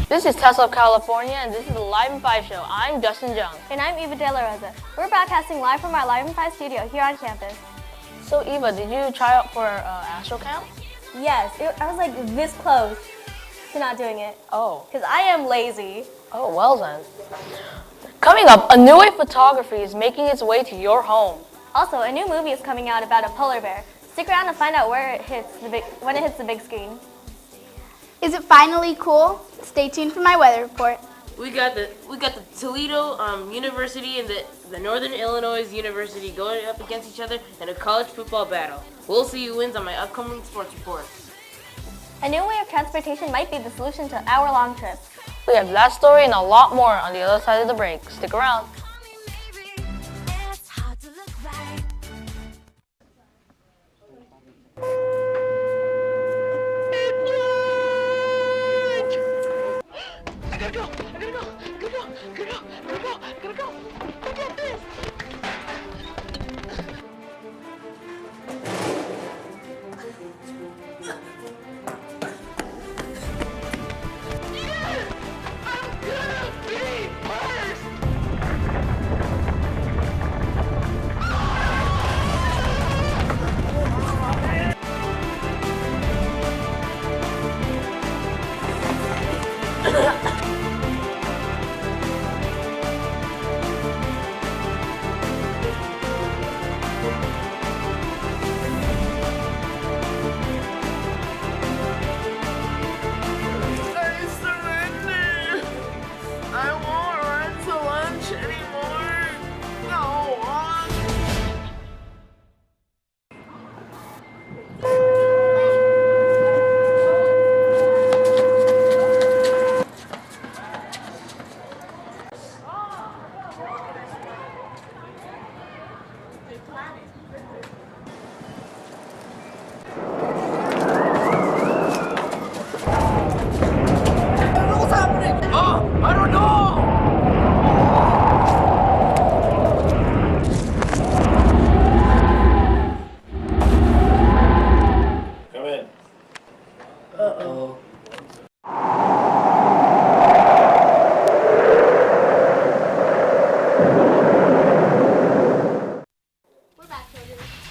This is Tetzlaff, California, and this is the Live in 5 show. I'm Justin Jung. And I'm Eva De La Rosa. We're broadcasting live from our Live in 5 studio here on campus. So Eva, did you try out for Astro Camp? Yes, I was like this close to not doing it. Oh. Because I am lazy. Oh, well then. Coming up, a new wave photography is making its way to your home. Also, a new movie is coming out about a polar bear. Stick around to find out when it hits the big screen. Is it finally cool? Stay tuned for my weather report. We got the Toledo University and the Northern Illinois University going up against each other in a college football battle. We'll see who wins on my upcoming sports report. A new way of transportation might be the solution to hour-long trips. We have that story and a lot more on the other side of the break. Stick around.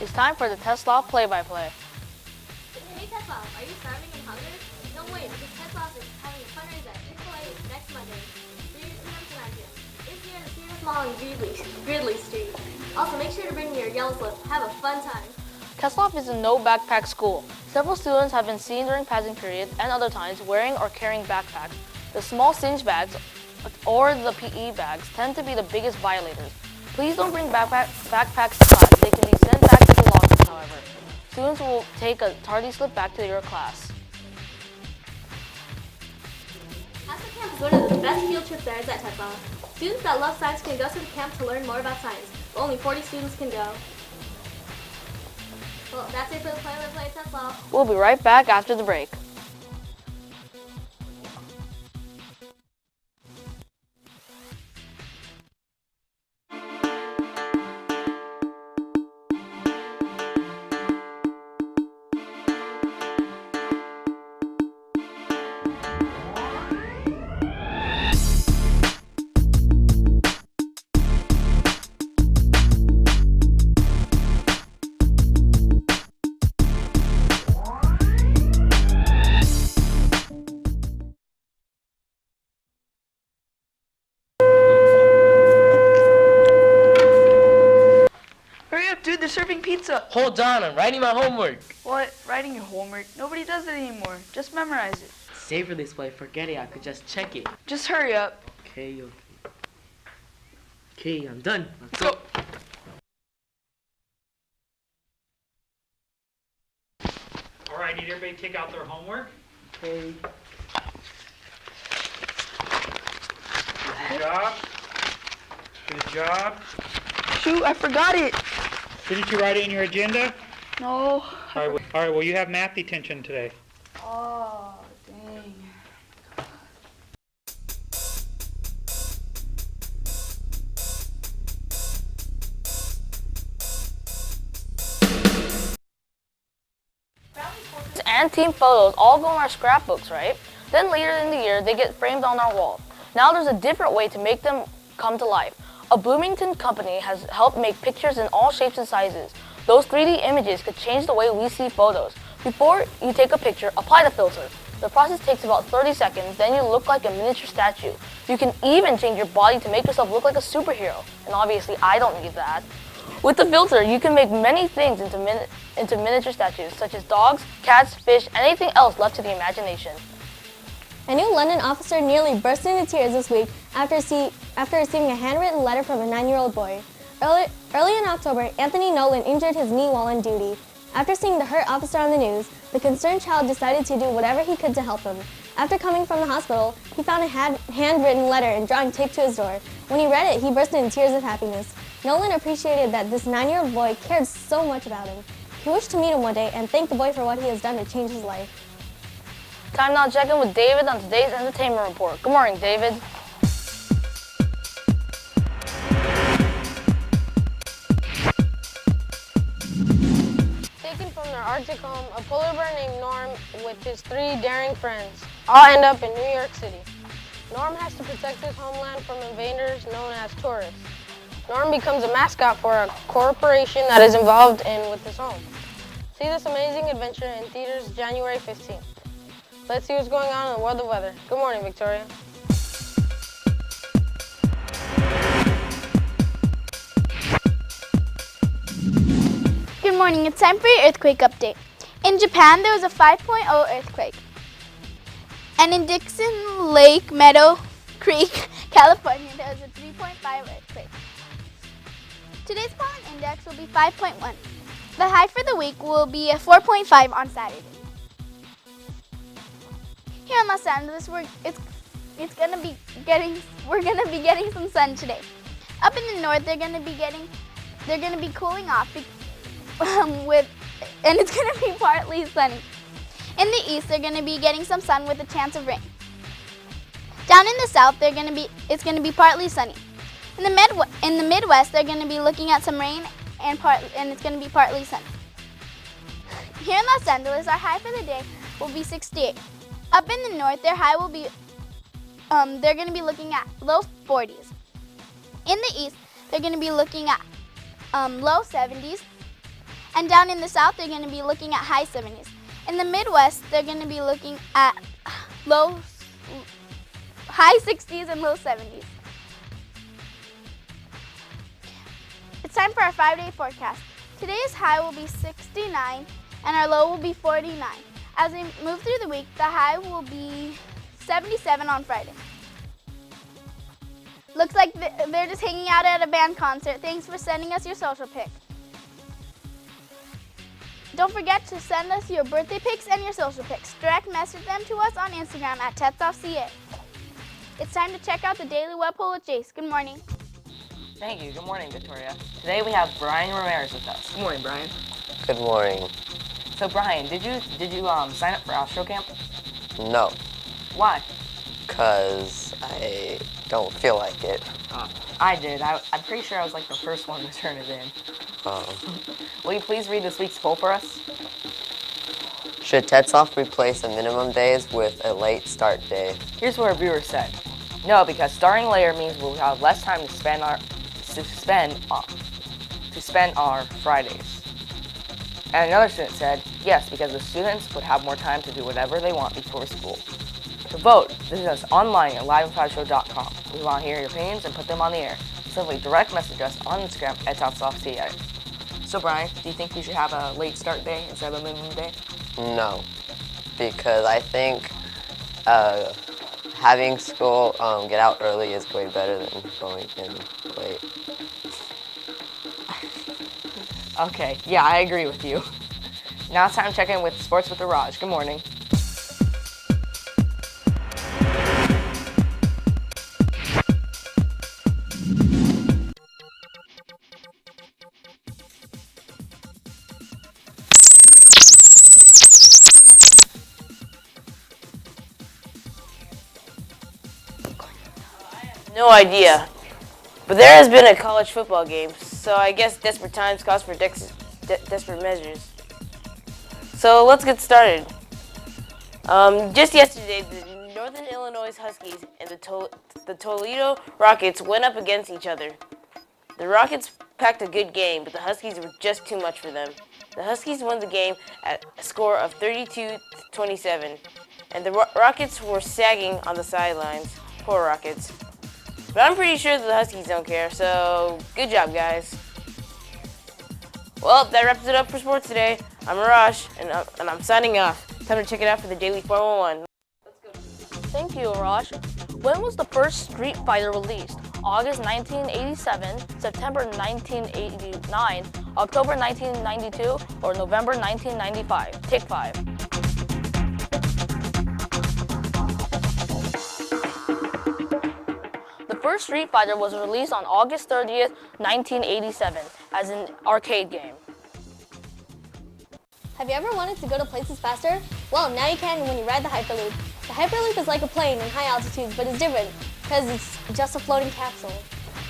It's time for the Tetzlaff play-by-play. Hey Tetzlaff, are you starving and hungry? Don't wait, because Tetzlaff is having a fundraiser at Chick-fil-A next Monday, 3 p.m. to 9 p.m. It's here in the Cerritos Mall on Gridley Street. Also, make sure to bring your yellow slip. Have a fun time. Tetzlaff is a no-backpack school. Several students have been seen during passing periods and other times wearing or carrying backpacks. The small cinch bags or the PE bags tend to be the biggest violators. Please don't bring backpacks to class. They can be sent back to the lockers, however. Students will take a tardy slip back to your class. Astro Camp is one of the best field trips there is at Tetzlaff. Students that love science can go to the camp to learn more about science, but only 40 students can go. Well, that's it for the play-by-play at Tetzlaff. We'll be right back after the break. Dude, they're serving pizza. Hold on, I'm writing my homework. What? Writing your homework? Nobody does it anymore. Just memorize it. Save for this play, forget it, I could just check it. Just hurry up. Okay. Okay, I'm done. Let's go. All right, need everybody to take out their homework. Okay. Good job. Good job. Shoot, I forgot it. Didn't you write it in your agenda? No. All right, well, you have math detention today. Oh, dang. and team photos all go in our scrapbooks, right? Then later in the year, they get framed on our wall. Now there's a different way to make them come to life. A Bloomington company has helped make pictures in all shapes and sizes. Those 3D images could change the way we see photos. Before you take a picture, apply the filter. The process takes about 30 seconds, then you look like a miniature statue. You can even change your body to make yourself look like a superhero. And obviously, I don't need that. With the filter, you can make many things into miniature statues, such as dogs, cats, fish, anything else left to the imagination. A new London officer nearly burst into tears this week after receiving a handwritten letter from a 9-year-old boy. Early in October, Anthony Nolan injured his knee while on duty. After seeing the hurt officer on the news, the concerned child decided to do whatever he could to help him. After coming from the hospital, he found a handwritten letter and drawing taped to his door. When he read it, he burst into tears of happiness. Nolan appreciated that this 9-year-old boy cared so much about him. He wished to meet him one day and thanked the boy for what he has done to change his life. Time now to check in with David on today's entertainment report. Good morning, David. Taken from their Arctic home, a polar bear named Norm with his 3 daring friends all end up in New York City. Norm has to protect his homeland from invaders known as tourists. Norm becomes a mascot for a corporation that is involved with his home. See this amazing adventure in theaters January 15th. Let's see what's going on in the world of weather. Good morning, Victoria. Good morning, it's time for your earthquake update. In Japan, there was a 5.0 earthquake. And in Dixon Lake Meadow Creek, California, there was a 3.5 earthquake. Today's pollen index will be 5.1. The high for the week will be a 4.5 on Saturday. Here in Los Angeles, we're gonna be getting some sun today. Up in the north, they're gonna be cooling off and it's gonna be partly sunny. In the east, they're gonna be getting some sun with a chance of rain. Down in the south, it's gonna be partly sunny. In the Midwest, they're gonna be looking at some rain and it's gonna be partly sunny. Here in Los Angeles, our high for the day will be 68. Up in the north, their high will be, they're going to be looking at low 40s. In the east, they're going to be looking at low 70s. And down in the south, they're going to be looking at high 70s. In the Midwest, they're going to be looking at high 60s and low 70s. It's time for our 5-day forecast. Today's high will be 69 and our low will be 49. As we move through the week, the high will be 77 on Friday. Looks like they're just hanging out at a band concert. Thanks for sending us your social pic. Don't forget to send us your birthday pics and your social pics. Direct message them to us on Instagram at tetzlaffCA. It's time to check out the Daily Web Poll with Jace. Good morning. Thank you. Good morning, Victoria. Today we have Brian Ramirez with us. Good morning, Brian. Good morning. So Brian, did you sign up for Astro Camp? No, Why? because I don't feel like it. I did. I'm pretty sure I was like the first one to turn it in. Will you please read this week's poll for us? Should Tetzlaff replace the minimum days with a late start day? Here's what our viewer said. No, because starting later means we'll have less time to spend our Fridays. And another student said, yes, because the students would have more time to do whatever they want before school. To vote, visit us online at live5show.com. We want to hear your opinions and put them on the air. Simply direct message us on Instagram at tetzlaffCA. So Brian, do you think we should have a late start day instead of a minimum day? No, because I think having school get out early is way better than going in late. Okay, yeah, I agree with you. Now it's time to check in with Sports with the Raj. Good morning. No idea. But there has been a college football game, so I guess desperate times calls for desperate measures. So let's get started. Just yesterday, the Illinois Huskies and the Toledo Rockets went up against each other. The Rockets packed a good game, but the Huskies were just too much for them. The Huskies won the game at a score of 32-27, and the Rockets were sagging on the sidelines. Poor Rockets. But I'm pretty sure that the Huskies don't care, so good job, guys. Well, that wraps it up for sports today. I'm Arash, and I'm signing off. Time to check it out for the Daily 411. Thank you, Arash. When was the first Street Fighter released? August 1987, September 1989, October 1992, or November 1995? Take 5. The first Street Fighter was released on August 30th, 1987, as an arcade game. Have you ever wanted to go to places faster? Well, now you can when you ride the Hyperloop. The Hyperloop is like a plane in high altitudes, but it's different because it's just a floating capsule.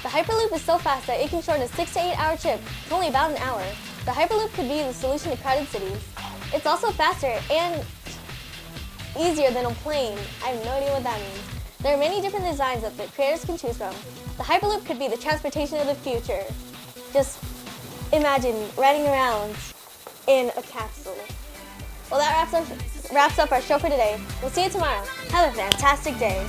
The Hyperloop is so fast that it can shorten a 6 to 8 hour trip to only about an hour. The Hyperloop could be the solution to crowded cities. It's also faster and easier than a plane. I have no idea what that means. There are many different designs that the creators can choose from. The Hyperloop could be the transportation of the future. Just imagine riding around in a capsule. Well, that wraps up our show for today. We'll see you tomorrow. Have a fantastic day.